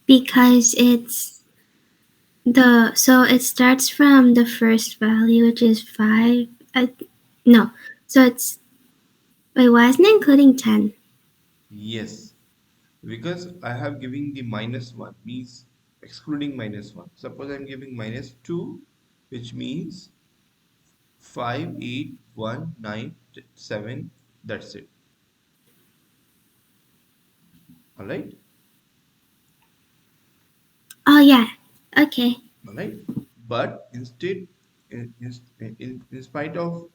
because it starts from the first value, which is 5. No, so it's wait, why isn't it including 10? Yes, because I have given the minus 1 means excluding minus 1. Suppose I'm giving minus 2, which means 5, 8, 1, 9, 7. That's it. All right. Oh yeah, okay. All right. But instead, in spite of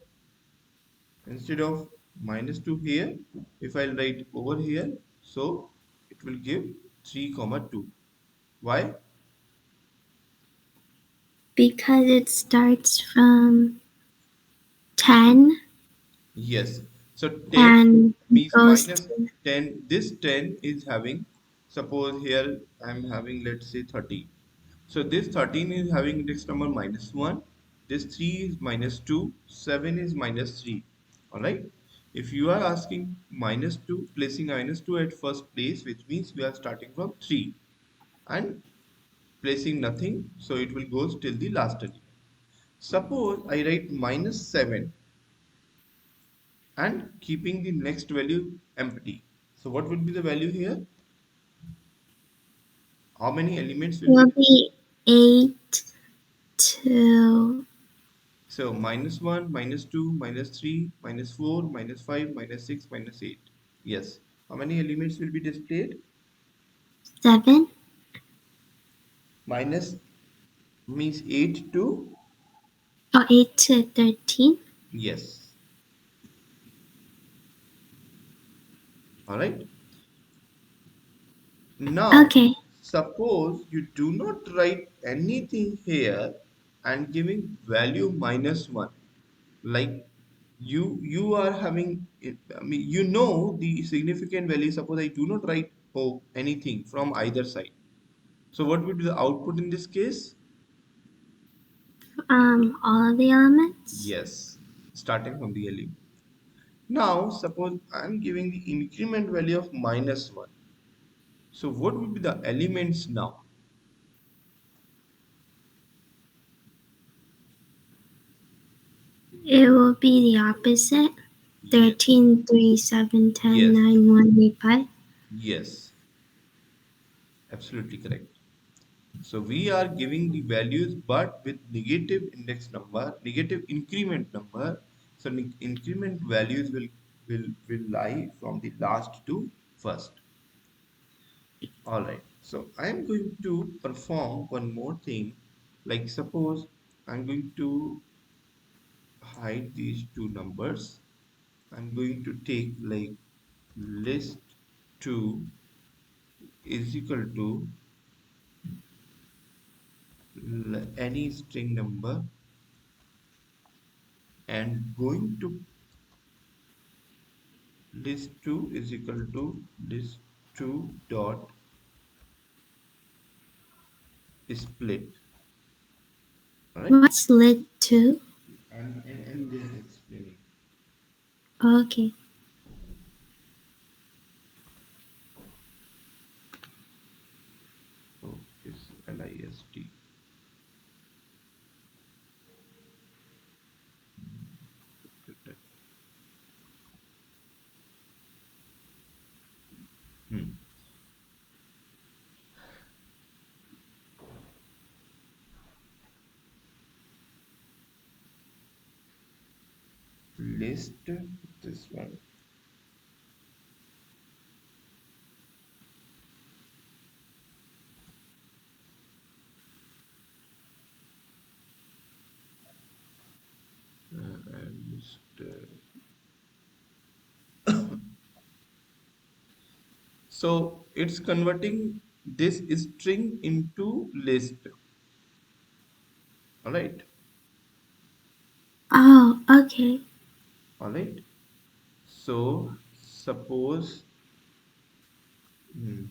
instead of minus 2 here, if I write over here, so it will give 3 comma 2. Why? Because it starts from 10 Yes. So 10 and means goes minus to 10. This 10 is having, suppose here I'm having, let's say 13. So this 13 is having index number minus 1. This 3 is minus 2. 7 is minus 3. Alright. If you are asking minus 2, placing minus 2 at first place, which means we are starting from 3 and placing nothing. So it will go till the last element. Suppose I write minus 7 and keeping the next value empty. So what would be the value here? How many elements will be will there? be 8 to So minus 1, minus 2, minus 3, minus 4, minus 5, minus 6, minus 8. Yes. How many elements will be displayed? 7 Minus means 8 to, or 8 to 13. yes. Alright. Now, Okay. suppose you do not write anything here and giving value minus 1. Like you are having it, I mean, you know the significant value. Suppose I do not write anything from either side. So what would be the output in this case? All of the elements. Yes, starting from the element. Now suppose I'm giving the increment value of minus 1. So what would be the elements now? It will be the opposite. Yes, 13, 3, 7, 10, yes, 9, 1, 8, 5. yes, absolutely correct. So we are giving the values but with negative index number, negative increment number. So increment values will lie from the last to first. All right. So I am going to perform one more thing. Like suppose I'm going to hide these two numbers. I'm going to take like list 2 is equal to any string number and going to list 2 is equal to list 2 dot split. All right. What's lit to? I'm just explaining. Okay. So it's list. Hmm. List this one and list. So it's converting this string into list. All right. Oh, okay. All right. So suppose hmm,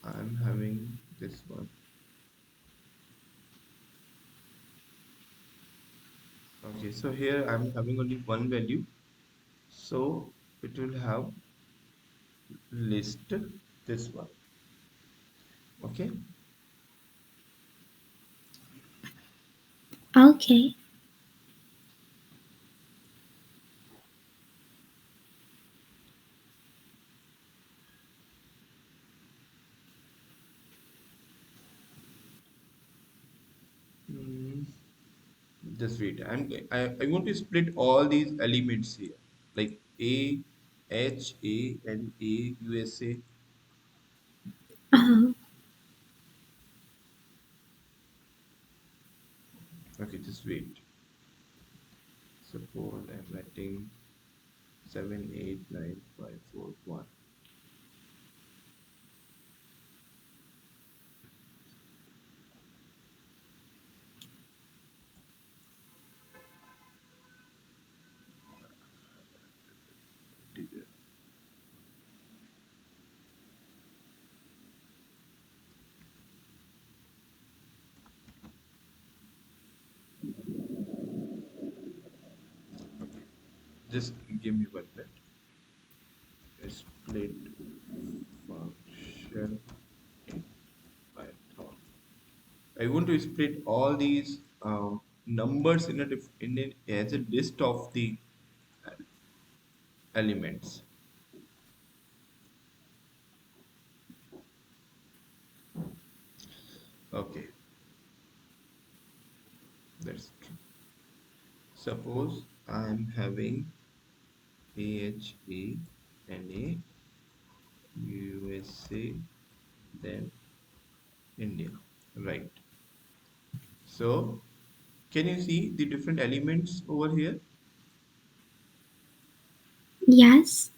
I'm having this one. Okay, so here I'm having only one value. So it will have list this one. Okay. Okay. Mm, just wait. I want to split all these elements here, like A, H, A, and A, USA. Oh, Okay, just wait. Suppose I'm writing 7, 8, 9, 5, 4, 1. Just give me 1 minute. Split function in Python. I want to split all these numbers in as a list of the elements. Okay, that's true. Suppose I'm having AHA and a USA, then India, right? So, can you see the different elements over here? yes.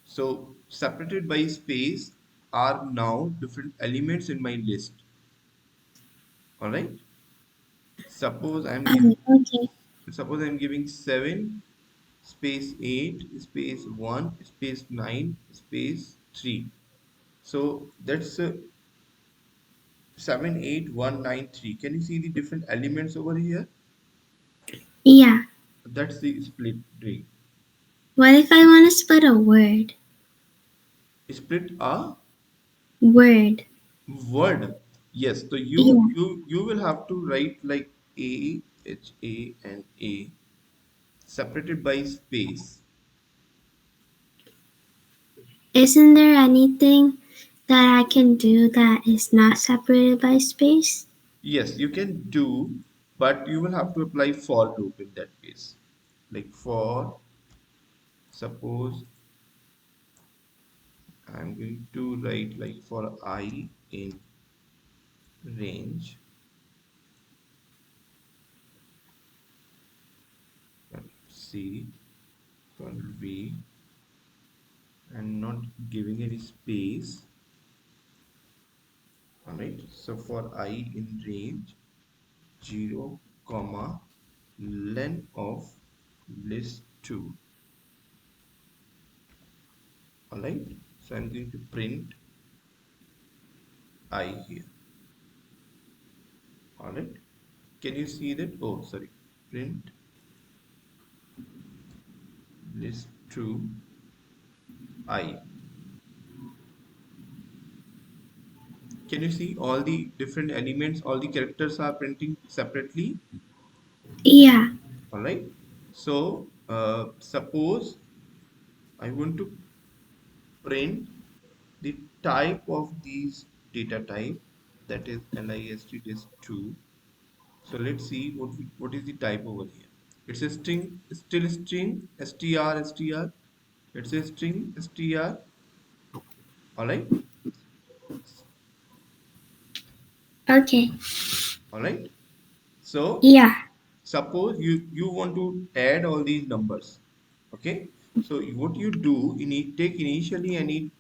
So, separated by space are now different elements in my list. All right. Suppose I'm giving Oh, okay. suppose I'm giving 7 space 8 space 1 space 9 space 3. So that's 7, 8, 1, 9, 3. Can you see the different elements over here? Yeah. That's the split ring. What if I want to split a word? Split a Word. word. Yes, so Yeah. you will have to write like A, H, A, and A separated by space. Isn't there anything that I can do that is not separated by space? Yes, you can do, but you will have to apply for loop in that case. Like for, suppose I'm going to write like for I in range, C, V, and not giving any space. Alright, so for I in range 0, comma, len of list 2. Alright, so I'm going to print I here. Alright, can you see that? Oh, sorry, print list 2 I. Can you see all the different elements, all the characters are printing separately? Yeah. All right. So, suppose I want to print the type of these data type, that is list list2. So let's see what is the type over here. It's a string, still string, str. It's a string, str. All right. Okay. All right. So Yeah. suppose you want to add all these numbers. Okay. So what you do, you need take initially any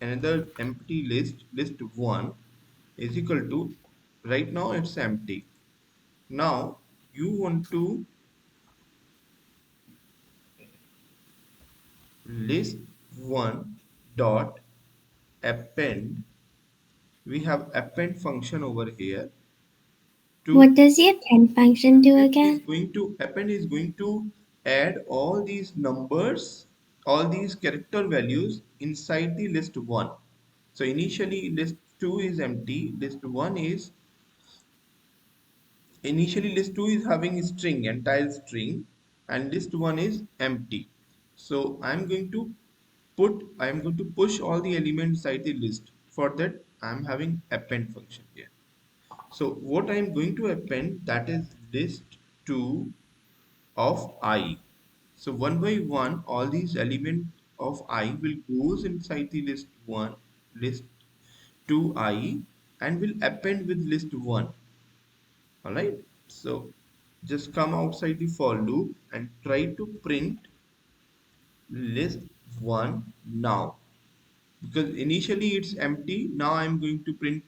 another empty list 1 is equal to, right now it's empty. Now you want to list 1 dot append. We have append function over here What to does the append function do again? append is going to add all these numbers, all these character values inside the list 1. So initially list 2 is empty, list 1 is initially list 2 is having a string, entire string, and list 1 is empty. So I'm going to push all the elements inside the list. For that, I'm having append function here. So what I'm going to append, that is list 2 of I. So one by one, all these elements of I will goes inside the list 1, list 2I, and will append with list 1. Alright. So just come outside the for loop and try to print list 1 now. Because initially it's empty, now I'm going to print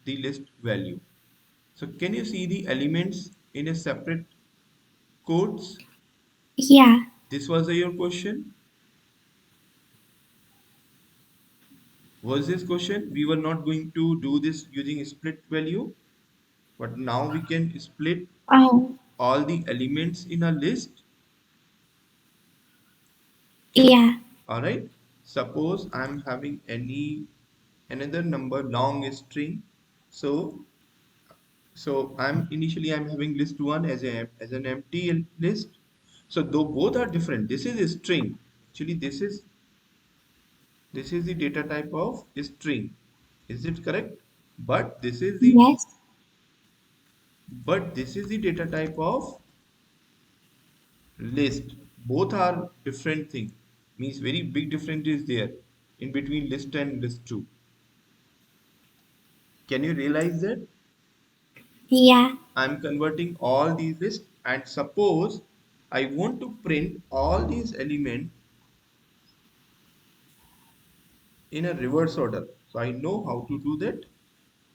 the list value. So can you see the elements in a separate codes? Yeah. This was your question. Was this question? We were not going to do this using split value, but now we can split Oh, all the elements in a list. yeah. All right. Suppose I'm having another number long string. So I'm having list one as an empty list. So though both are different, this is a string. Actually, this is the data type of string. Is it correct? But this is the Yes. but this is the data type of list. Both are different thing. Means very big difference is there in between list and list two. Can you realize that? Yeah. I'm converting all these lists, and suppose I want to print all these elements in a reverse order. So I know how to do that.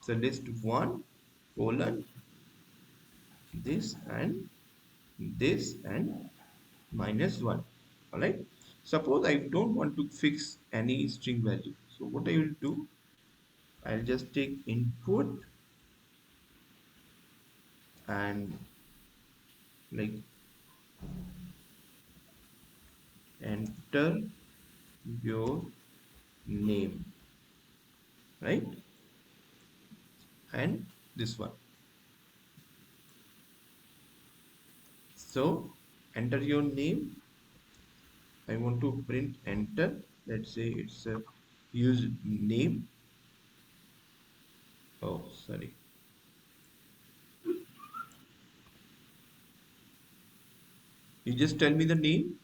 So list 1 colon this and this and minus 1. Alright. Suppose I don't want to fix any string value. So what I will do, I'll just take input and like enter your name, right? And this one. So enter your name. I want to print enter. Let's say it's a use name. Oh, sorry. You just tell me the name.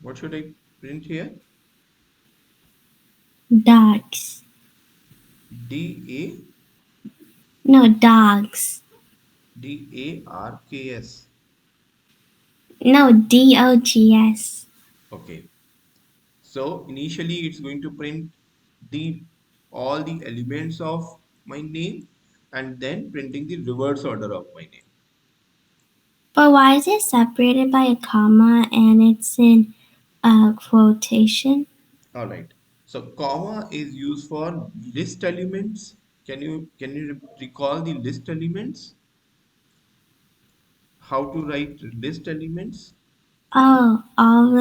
What should I print here? Dogs. D A No, dogs. DARKS. No, DOGS. Okay. So initially it's going to print the all the elements of my name and then printing the reverse order of my name. But why is it separated by a comma and it's in a quotation? All right. So comma is used for list elements. Can you recall the list elements? How to write list elements? Oh, all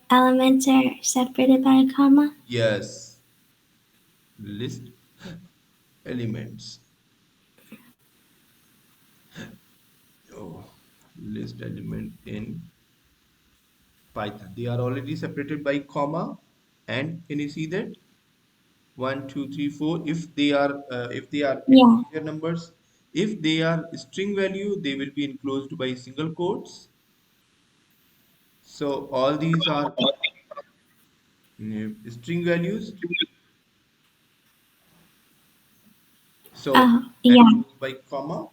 elements are separated by a comma? Yes, list elements. Oh, list element in Python. They are already separated by comma. And can you see that? One, two, three, four. If they are Yeah. integer numbers, if they are string value, they will be enclosed by single quotes. So all these are string values. So Oh, yeah. enclosed by comma.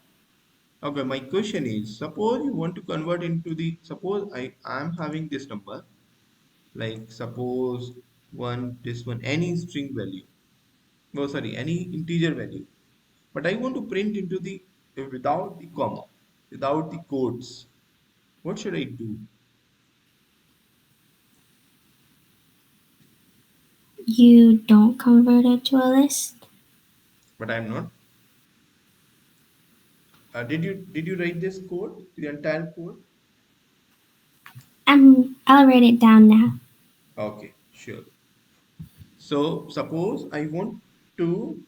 Okay, my question is, suppose you want to convert into the, suppose I am having this number, like suppose this one, any string value. Oh, sorry, any integer value. But I want to print into the, without the comma, without the quotes. What should I do? You don't convert it to a list? But I'm not. Did you write this code, the entire code? I'll write it down now. Okay, sure. So suppose I want to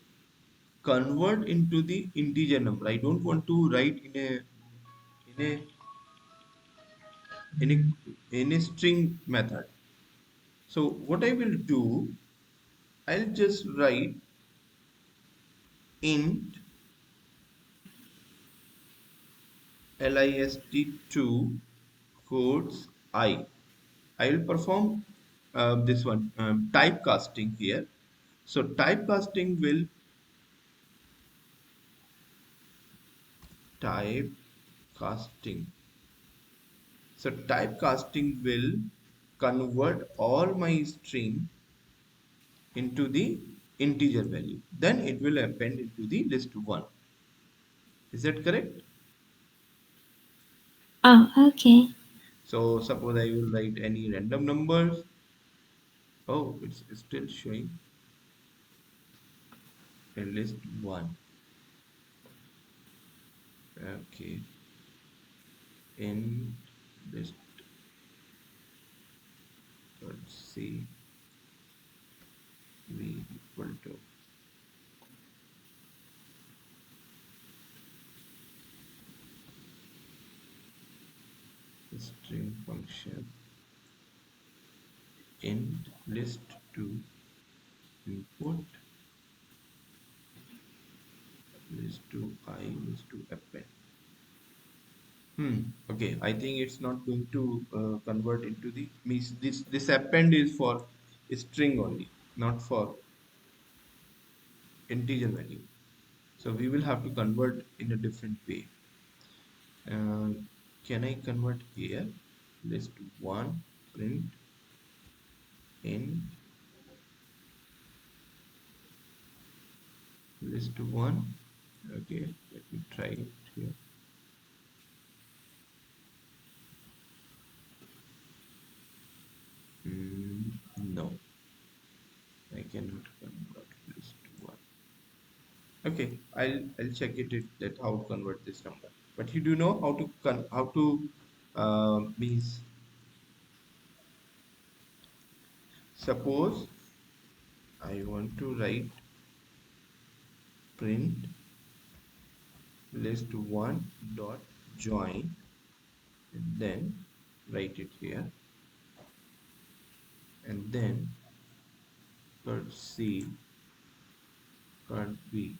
convert into the integer number. I don't want to write in a in a string method. So what I will do, I'll just write int list2 quotes I. I will perform this one typecasting here. So typecasting will typecasting. So typecasting will convert all my string into the integer value. Then it will append into the list 1. Is that correct? Oh, okay. So suppose I will write any random numbers. Oh, it's still showing a list 1. Okay. In list, let's see, v equal to string function int list2 input list2 I list2 append. Okay, I think it's not going to convert into the means this append is for string only, not for integer value. So we will have to convert in a different way. Uh, can I convert here? List one print in list one. Okay, let me try it here. No, I cannot convert list one. Okay, I'll check it that how to convert this number. But you do know how to means suppose I want to write print list one dot join and then write it here and then current C current B.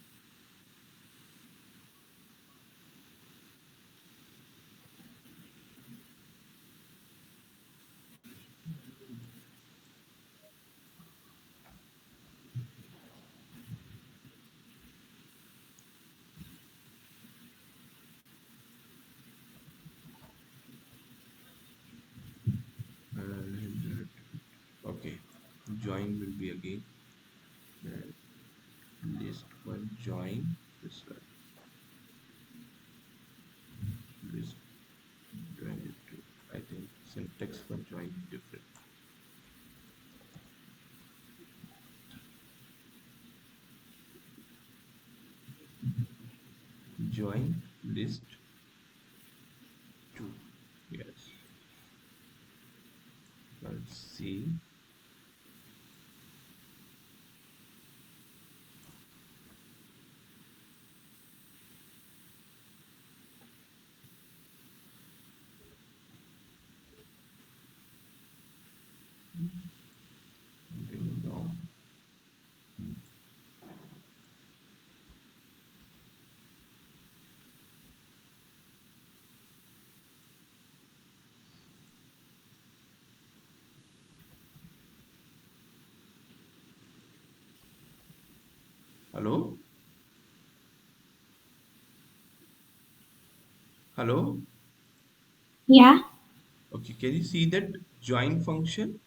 Okay, join will be again list one join this one list join it to I think syntax for join different. Join list two. Yes. Let's see. Bring down. Hello? Hello? Yeah, Okay, can you see that join function?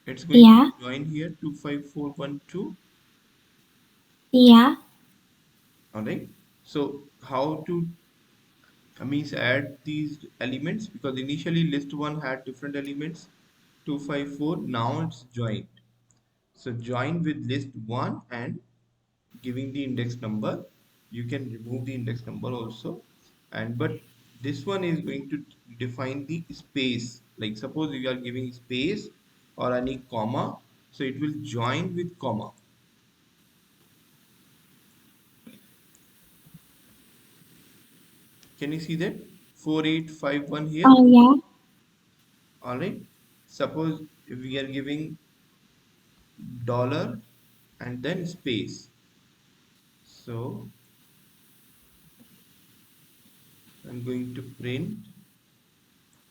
It's going to yeah, join here 25412. yeah. All right. So how to means add these elements because initially list one had different elements 254 now it's joined. So join with list one and giving the index number. You can remove the index number also and but this one is going to define the space, like suppose you are giving space or any comma, so it will join with comma. Can you see that? 4851 here. Oh, yeah. All right. Suppose we are giving dollar and then space. So I'm going to print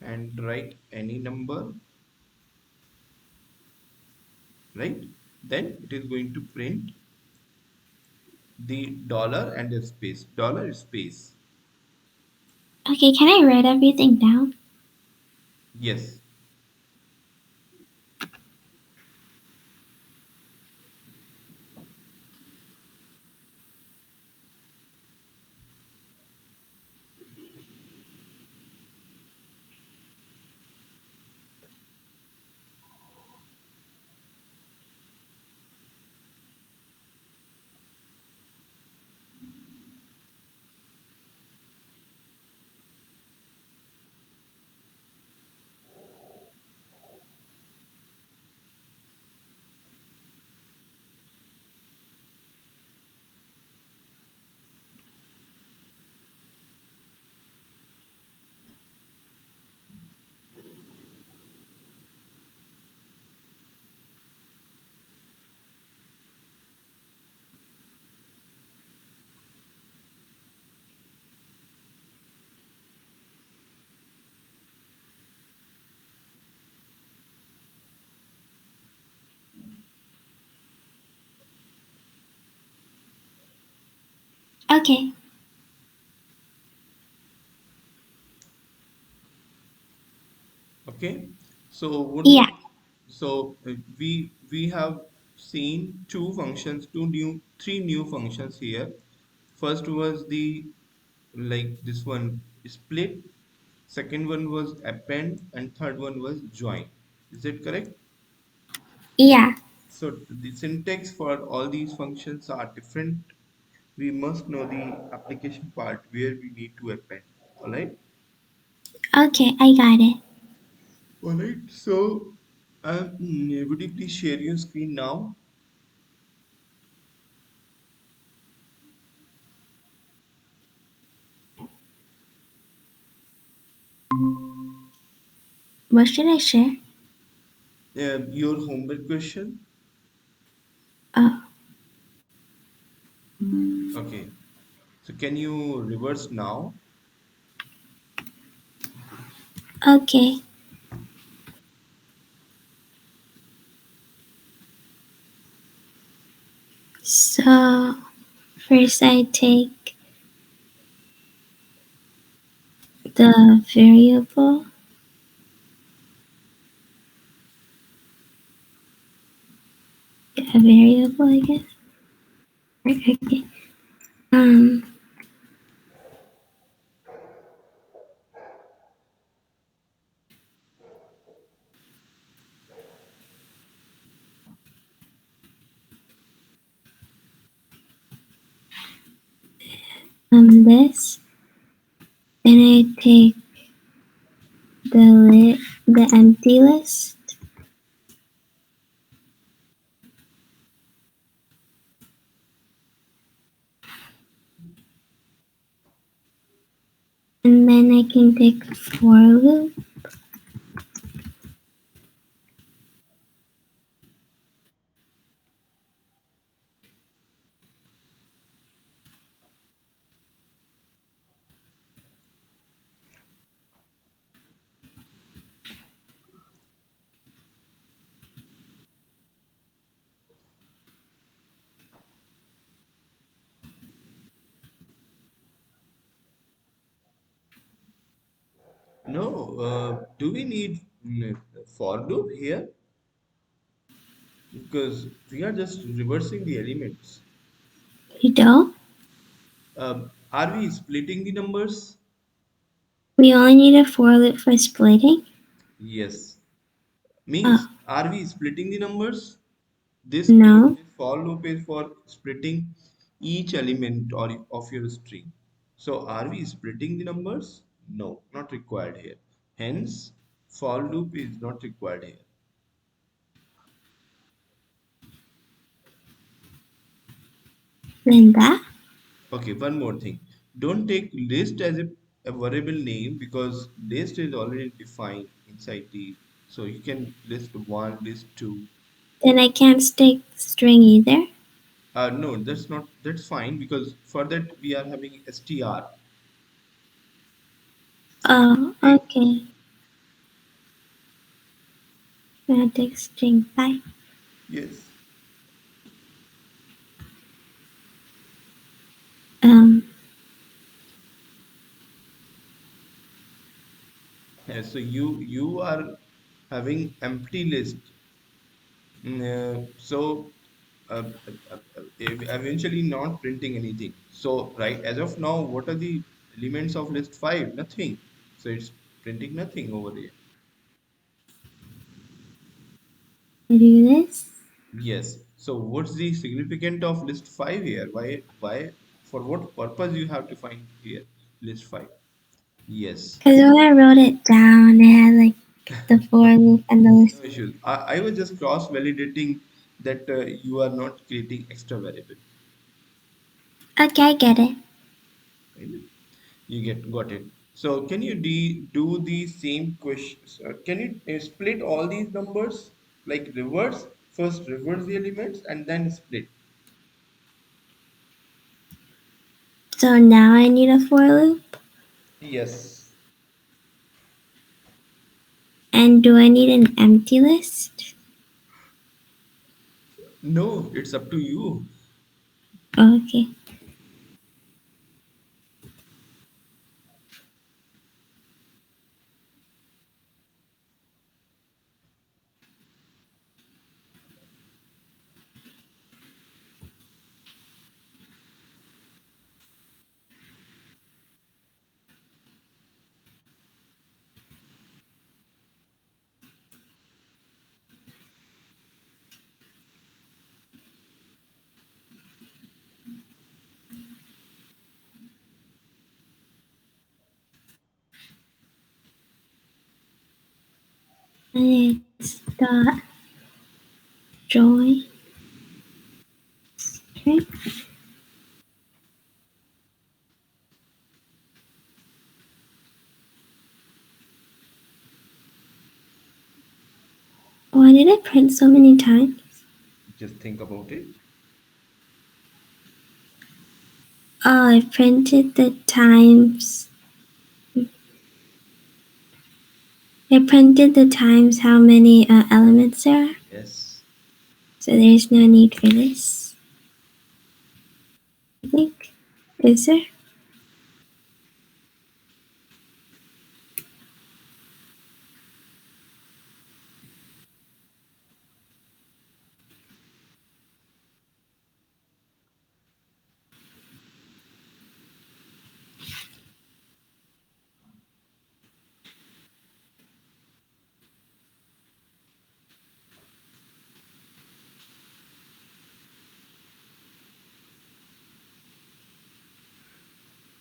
and write any number, right? Then it is going to print the dollar and the space, dollar space. Okay, can I write everything down? Yes. Okay. Okay. So what Yeah. was we have seen two functions, three new functions here. First was the like this one split, second one was append, and third one was join. Is that correct? Yeah. So the syntax for all these functions are different. We must know the application part where we need to append. All right. Okay, I got it. All right. So, would you please share your screen now? What should I share? Your homework question. Oh, Okay. So, can you reverse now? okay. So, first I take the variable, a variable, I guess. Okay. Um, this. Then I take the empty list, and then I can take for loop. No. Do we need for loop here? Because we are just reversing the elements. You don't. Are we splitting the numbers? We only need a for loop for splitting. Yes. Oh, Means, are we splitting the numbers? This case, no. this for loop is for splitting each element or of your string. So are we splitting the numbers? No, not required here. Hence, for loop is not required here. Then that. Okay, one more thing. Don't take list as a a variable name because list is already defined inside the. So you can list one, list two. Then I can't stick string either. No, that's not. That's fine because for that we are having str. So you Oh, take. okay. Static string. Bye. Yes. Um, Yes. So you are having empty list. So eventually not printing anything. So right as of now, what are the elements of list five? Nothing. So it's printing nothing over here. do this. Yes. So what's the significance of list five here? Why? For what purpose you have to find here list five? Yes. Because when I wrote it down, it had like the for loop and the No list. issues. I was just cross validating that you are not creating extra variable. Okay, I get it. Right? You got it. So can you do the same questions? Can you split all these numbers like reverse? First reverse the elements and then split. So now I need a for loop. Yes. And do I need an empty list? No, it's up to you. Okay. And it's dot join. Okay. Why did I print so many times? Just think about it. Oh, I printed the times. I printed the times how many elements there are. Yes. So there's no need for this. I think. Is there?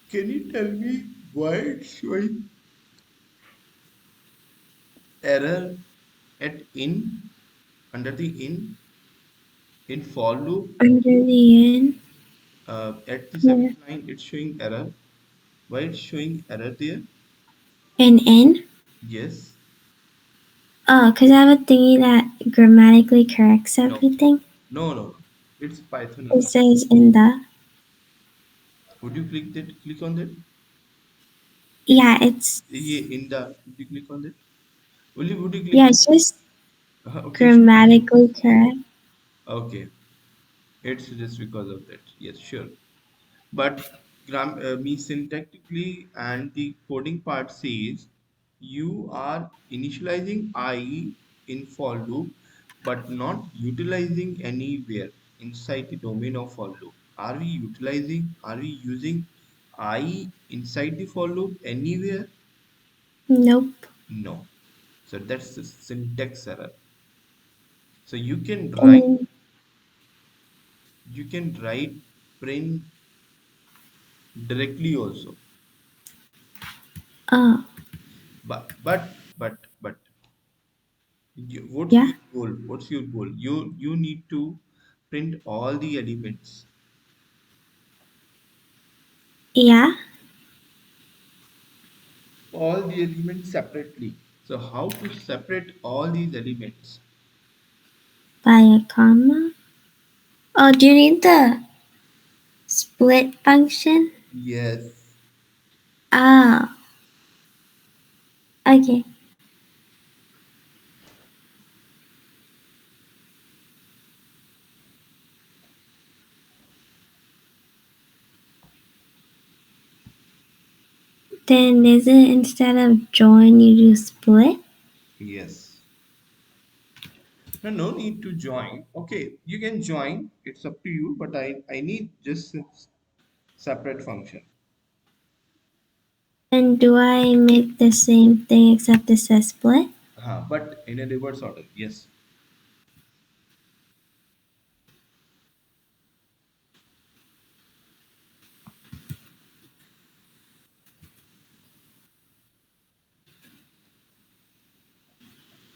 Can you tell me why it's showing error at in under the in for loop Under the N. at the Yeah. seventh line it's showing error. Why it's showing error there? An N? Yes. Oh, because I have a thingy that grammatically corrects No. everything. No. It's Python It error. says in the. Would you click that? Click on that? Yeah, it's. Yeah, in the. Would you click on that? Would you click Yeah, on it's just that? Okay, sure. grammatically correct. Okay, it's just because of that. Yes, sure. But me syntactically and the coding part says you are initializing I in for loop, but not utilizing anywhere inside the domain of for loop. Are we using I inside the for loop anywhere? Nope. No. So that's the syntax error. So And you can write print directly also. oh, But what's yeah, your goal? What's your goal? You need to print all the elements. yeah. all the elements separately. So how to separate all these elements? By a comma? Oh, do you need the split function? Yes. Oh, okay. Then is it instead of join, you do split? Yes. No, no need to join. Okay, you can join. It's up to you. But I need just a separate function. And do I make the same thing except it says split? But in a reverse order. Yes.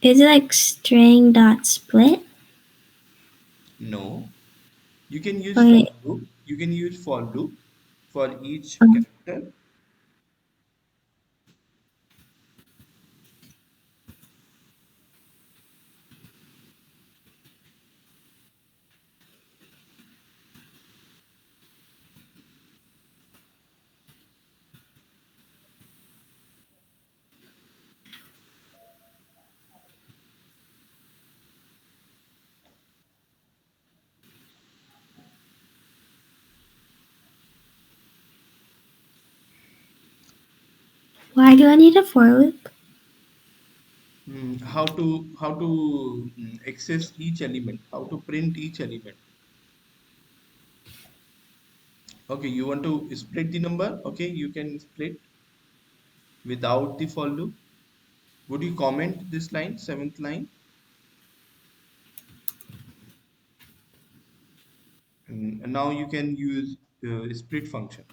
Is it like string dot split? No. You can use for Or loop. You can use for loop for each um, character. why do I need a for loop? How to access each element? How to print each element? Okay, you want to split the number? Okay, you can split without the for loop. Would you comment this line, seventh line? And now you can use split function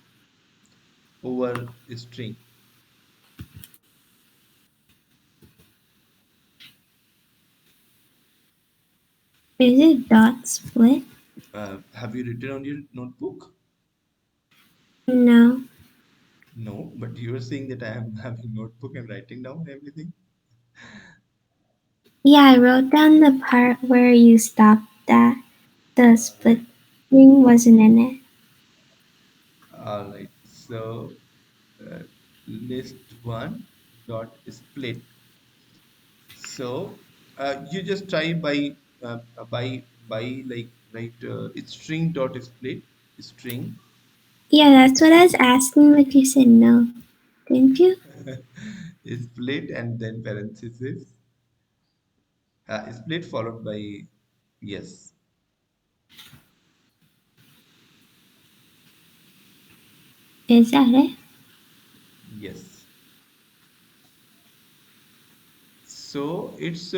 over a string. Is it dot split? Have you written on your notebook? No. No, but you are saying that I am having notebook and writing down everything. Yeah, I wrote down the part where you stopped that. The All split right. thing wasn't in it. All right. So uh, list one dot split. So you just try by like write it's string dot split string Yeah, that's what I was asking, but you said no. Didn't you? split and then parenthesis split followed by yes. Is that it? Yes. So it's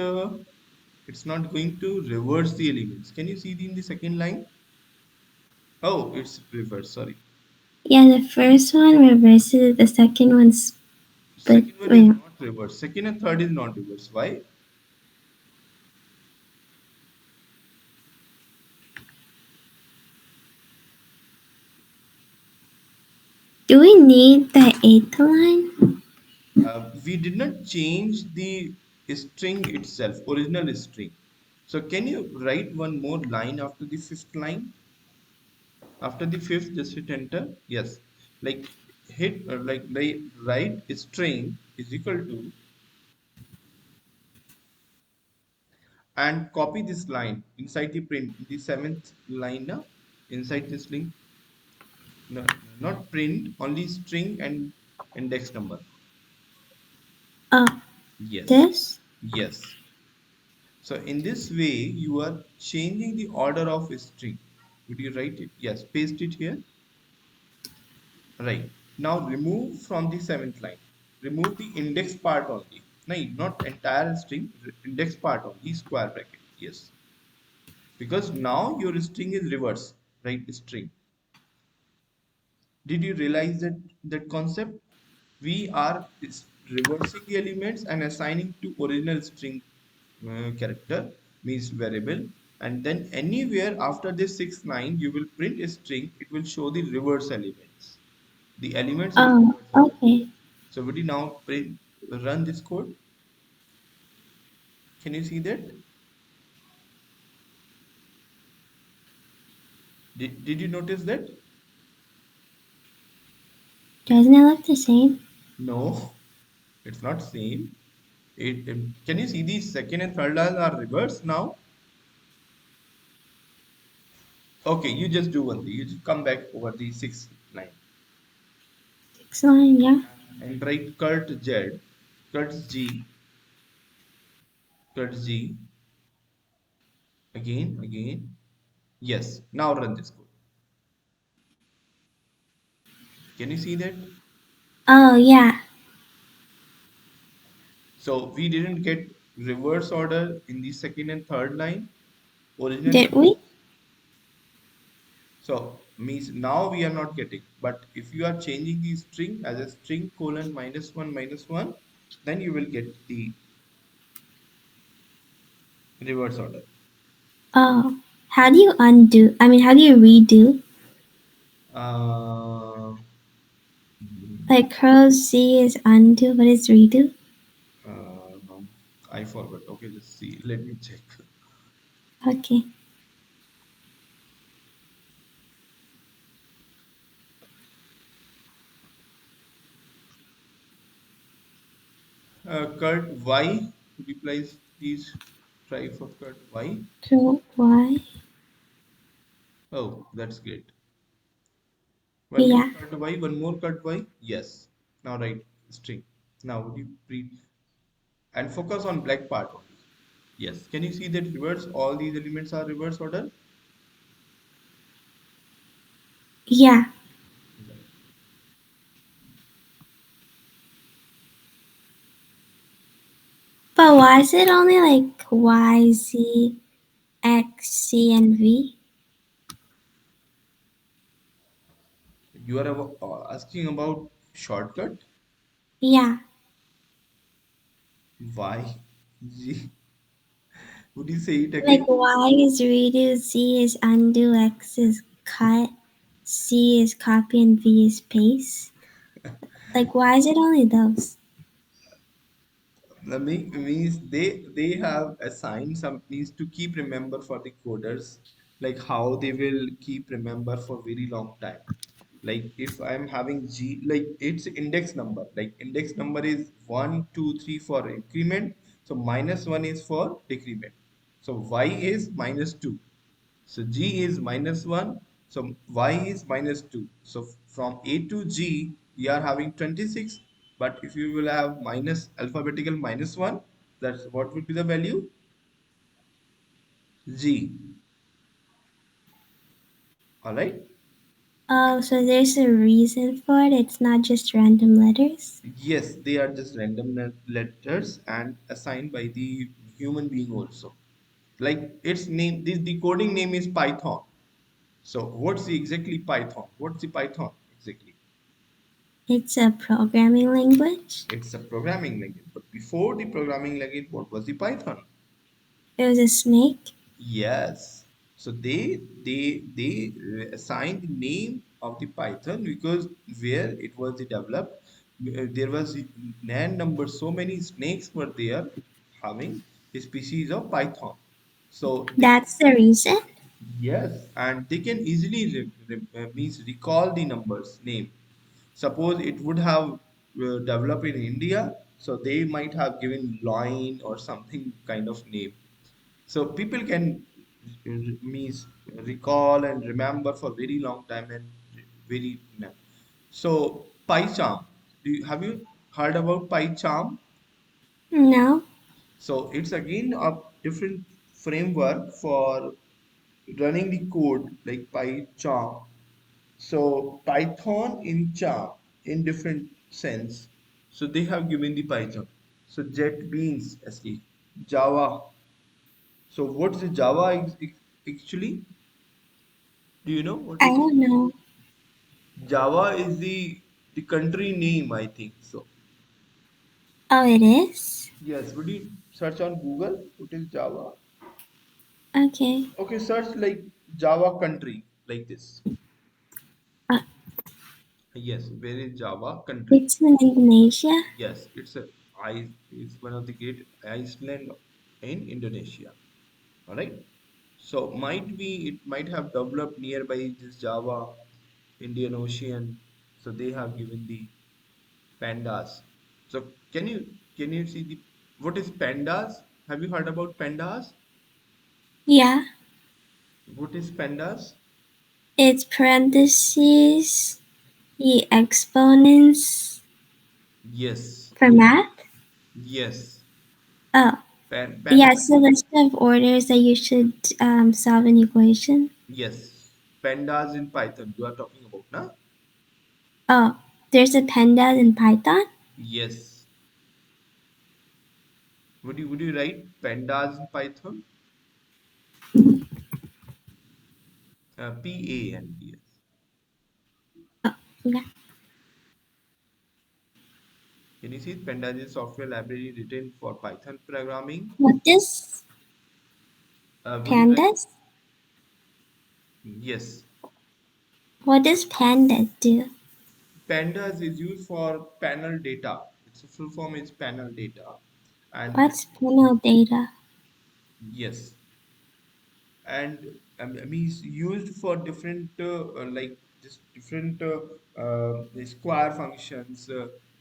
not going to reverse the elements. Can you see in the second line? Oh, it's reverse. Sorry. Yeah, the first one reverses it, the second one split. Second one is Wait, not reverse. Second and third is not reverse. Why? do we need the eighth line? We did not change the string itself, original string. So can you write one more line after the fifth line? After the fifth, just hit enter. Yes, like write string is equal to and copy this line inside the print, the seventh line now, inside this link. No, not print, only string and index number. Oh, Yes, this? yes. So in this way, you are changing the order of a string. Would you write it? Yes, paste it here. Right. Now remove from the seventh line. Remove the index part only. No, not entire string, index part only, square bracket. Yes. Because now your string is reverse, right? String. Did you realize that concept? We are reversing the elements and assigning to original string character means variable, and then anywhere after this sixth line you will print a string. It will show the reverse elements, the elements in the Oh, reverse order. okay. So would you now run this code? Can you see that? Did you notice that? Doesn't it look the same? No, it's not same. Can you see the second and third lines are reversed now? Okay, you just do one thing. You just come back over the sixth line Excellent, yeah. and write Kurt Z, Kurt G, Kurt G, again. Yes, now run this code. Can you see that? Oh, yeah. So we didn't get reverse order in the second and third line, original Did we? values. So means now we are not getting. But if you are changing the string as a string colon minus one, then you will get the reverse order. Oh. How do you undo? I mean, how do you redo? Uh, Like curl C is undo, what is redo? I forgot. Okay, let's see. Let me check. Okay. Kurt Y. Could you please try for Kurt Y? So why? Oh, that's great. One more Yeah. cut Y, one more cut Y. Yes. Now write string. Now would you read and focus on black part only. Yes. Can you see that reverse? All these elements are reverse order. Yeah. Right. But why is it only like Y, Z, X, C, and V? You are asking about shortcut. Yeah. Y, G. Would you say it Like again? Y is redo, Z is undo, X is cut, C is copy, and V is paste. Like why is it only those? The means they have assigned some means to keep remember for the coders, like how they will keep remember for very long time. Like if I'm having G, like it's index number, like index number is 1 2 3 for increment, so -1 is for decrement, so Y is -2, so G is -1, so Y is -2. So from A to G, we are having 26. But if you will have minus alphabetical -1, that's what would be the value? G. All right. Oh, so there's a reason for it. It's not just random letters. Yes, they are just random letters and assigned by the human being also. Like its name, this decoding name is Python. So what's the exactly Python? What's the Python exactly? It's a programming language. It's a programming language. But before the programming language, what was the Python? It was a snake. Yes. So they assigned the name of the Python because where it was developed, there was n number, so many snakes were there having a species of Python. So they That's the reason. yes, and they can easily means recall the numbers name. Suppose it would have developed in India, so they might have given line or something kind of name. So people can means recall and remember for very long time and very so PyCharm. Have you heard about PyCharm? No. So it's again a different framework for running the code like PyCharm. So Python in Charm in different sense. So they have given the Python. So JetBeans SE, Java. So what's the Java actually? Do you know what I is don't know. Java? Is the country name, I think so. Oh, it is? Yes. Would you search on Google? What is Java? Okay. Okay, search like Java country like this. Uh, Yes, where is Java country? It's in Indonesia. Yes, it's one of the great Iceland in Indonesia. All right. So it might have developed nearby this Java, Indian Ocean. So they have given the pandas. So can you see the what is pandas? Have you heard about pandas? Yeah, What is pandas? it's parentheses, the exponents Yes, for math. yes. Oh, yeah, Pandas. it's a list of orders that you should solve an equation. Yes, pandas in Python. You are talking about, na? Oh, there's a pandas in Python. Yes. Would you write pandas in Python? Pandas. Oh, yeah. Can you see pandas is software library written for Python programming? What is Would you write? pandas? Yes. What does pandas do? Pandas is used for panel data. Its full form is panel data. And What's panel data? yes, and I mean it's used for different like just different the square functions,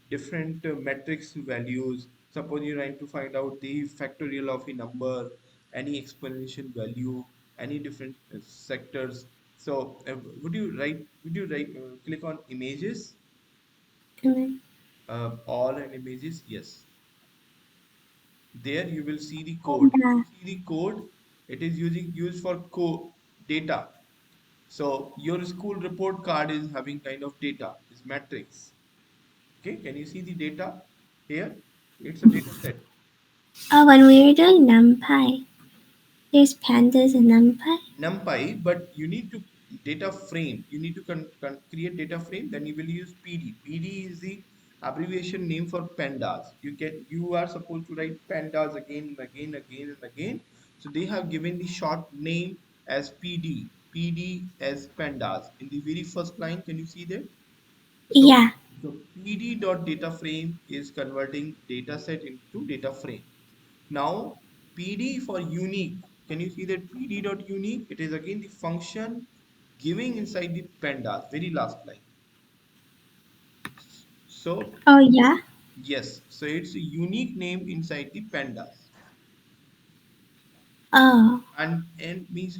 different matrix values. Suppose you're trying to find out the factorial of a number, any explanation value, any different sectors. So click on images, Mm, all and images. Yes, there you will see the code. If you panda. see the code, it is used for co data. So your school report card is having kind of data, is matrix. Okay, can you see the data here? It's a data set. Oh, when we were doing NumPy, there's pandas in NumPy. NumPy, but you need to data frame. You need to create data frame. Then you will use PD. PD is the abbreviation name for pandas. You are supposed to write pandas again and again, again and again. So they have given the short name as PD. PD as pandas. In the very first line, can you see that? So, Yeah. so PD dot data frame is converting data set into data frame. Now, PD for unique. Can you see that PD dot unique? It is again the function giving inside the pandas, very last line. So, Oh, yeah. yes, so it's a unique name inside the pandas. Oh, And means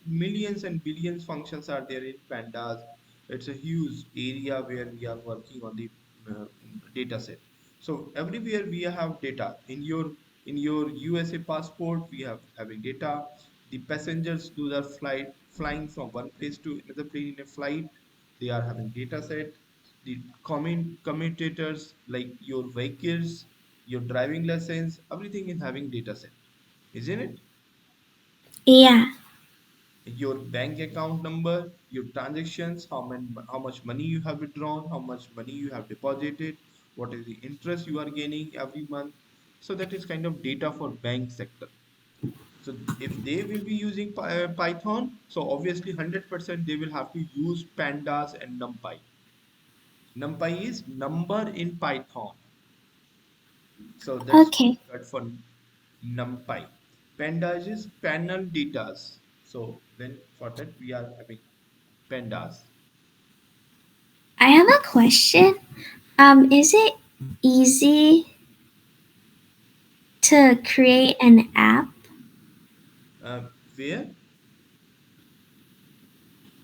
millions and billions functions are there in pandas. It's a huge area where we are working on the uh, data set. So everywhere we have data in your USA passport. We have having data. The passengers, those are flying from one place to another place in a flight, they are having data set. The commutators, like your vehicles, your driving license, everything is having data set, isn't it? yeah. Your bank account number, your transactions, how much money you have withdrawn, how much money you have deposited, what is the interest you are gaining every month. So that is kind of data for bank sector. So if they will be using Python, so obviously 100% they will have to use pandas and NumPy. NumPy is number in Python. So that's Okay. shortcut for NumPy. Pandas is panel datas. So then for that we are having pandas. I have a question. Is it easy to create an app? Where?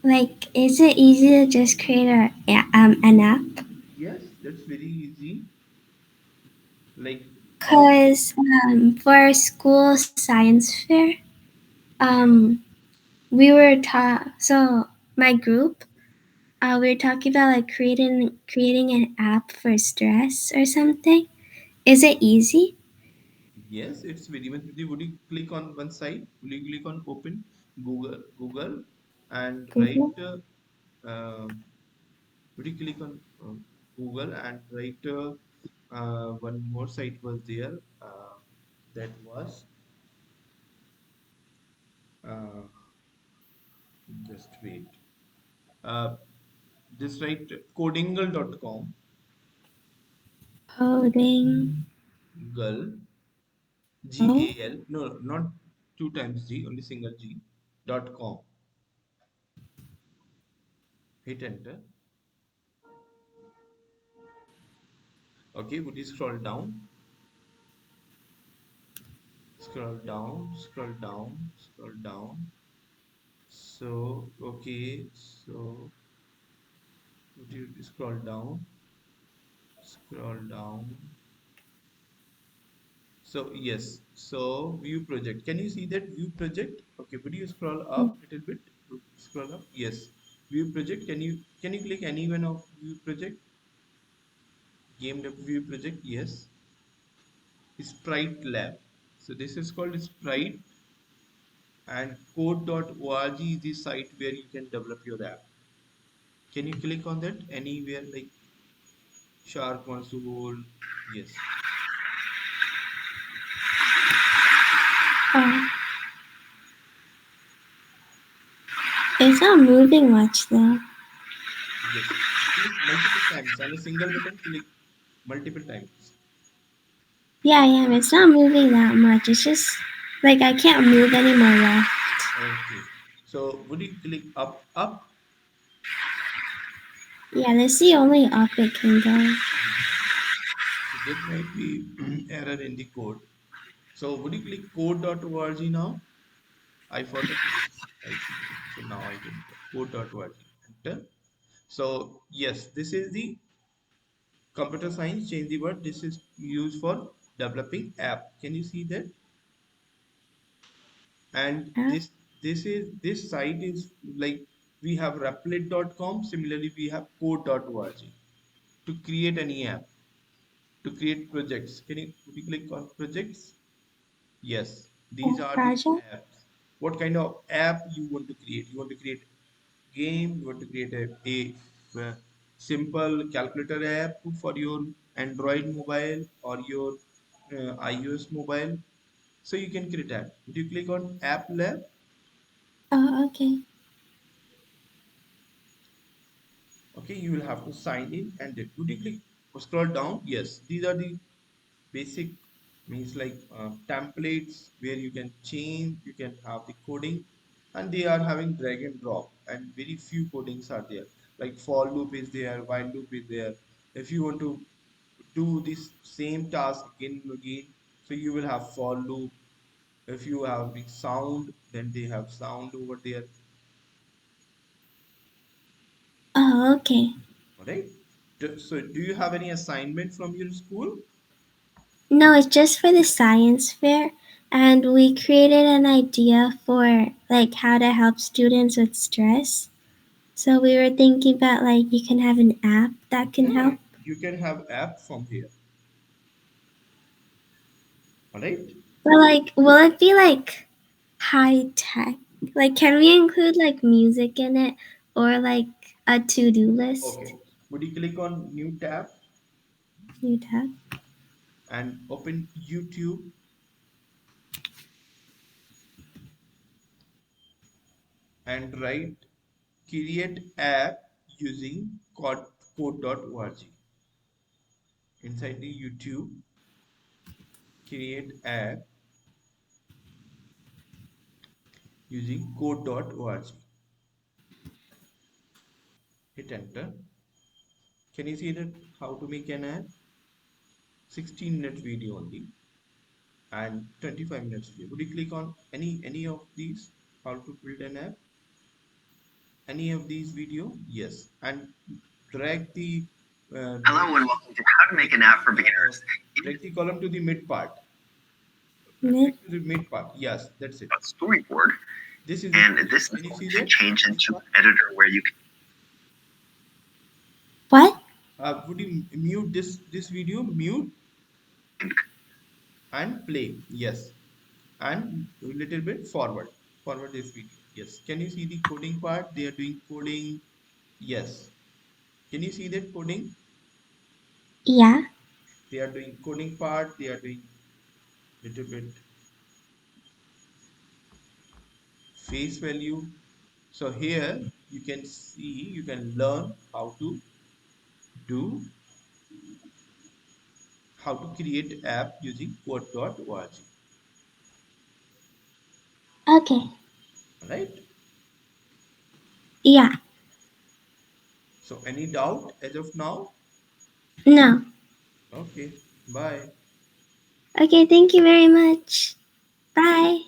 Like, is it easy to just create an app? Yes, that's very easy. Like all. Cause for our school science fair, Yeah. um, we were taught. So my group, we were talking about like creating an app for stress or something. Is it easy? Yes, it's very much easy. Would you click on one side? Will you click on open Google and write? Google. Um, would you click on Google and write? One more site was there. That was. Uh, just wait. Just write codingle.com, Coding. gal, Oh, Gal, no, not two times G, only single G, dot com. Hit enter. Okay, would you scroll down? Scroll down, scroll down, scroll down. So, okay, so would you scroll down? Scroll down. So, yes, so view project. Can you see that view project? Okay, would you scroll up a little bit? Scroll up. Yes, view project. Can you click any one of view project? Game view project. Yes. Sprite Lab. So this is called Sprite, and code.org is the site where you can develop your app. Can you click on that anywhere like Shark Console? Yes. oh. It's not moving much though. Yes. Click multiple times on a single button. Click multiple times. Yeah, I am. It's not moving that much. It's just like I can't move anymore left. Okay. So would you click up, up? Yeah, that's the only up it can go. So that might be error in the code. So would you click code.org now? I forgot to type. So now I can code.org. Enter. So yes, this is the computer science. Change the word. This is used for developing app. Can you see that? And App. this site is like we have replit.com. Similarly, we have code.org to create any app, to create projects. Would you click on projects? Yes, these are the Project. apps. What kind of app you want to create? You want to create game, you want to create a simple calculator app for your Android mobile or your iOS mobile. So you can create that. Would you click on App Lab? Oh, okay. Okay, you will have to sign in and then would you click scroll down? Yes, these are the basic means like templates where you can change, you can have the coding, and they are having drag and drop, and very few codings are there. Like for loop is there, while loop is there. If you want to do this same task again and again, so you will have for loop. If you have the sound, then they have sound over there. Oh, okay. All right. So do you have any assignment from your school? No, it's just for the science fair, and we created an idea for like how to help students with stress. So we were thinking about like you can have an app that can Yeah, help. you can have app from here. All right. But like, will it be like high tech? Like, can we include like music in it or like a to do list? Okay. Would you click on new tab New tab. and open YouTube and write create app using code.org. Inside the YouTube, create app using code.org. Hit enter. Can you see that how to make an app? 16-minute video only and 25 minutes video. Would you click on any of these? How to build an app? Any of these video? Yes. And drag the Hello and welcome to How to Make an App for Beginners. drag the column to the mid part. Mid. Drag to the mid part. Yes, that's it. A storyboard, This is the and project. this is Can you going see to that? change into an editor where you can. What? Would you mute this video? Mute and play. Yes. And a little bit forward. Forward this video. Yes. Can you see the coding part? They are doing coding. Yes. Can you see that coding? Yeah. They are doing coding part. They are doing little bit face value. So here you can see, you can learn do how to create app using code.org. Okay. Right? Yeah. So any doubt as of now? No. Okay. Bye. Okay, thank you very much. Bye.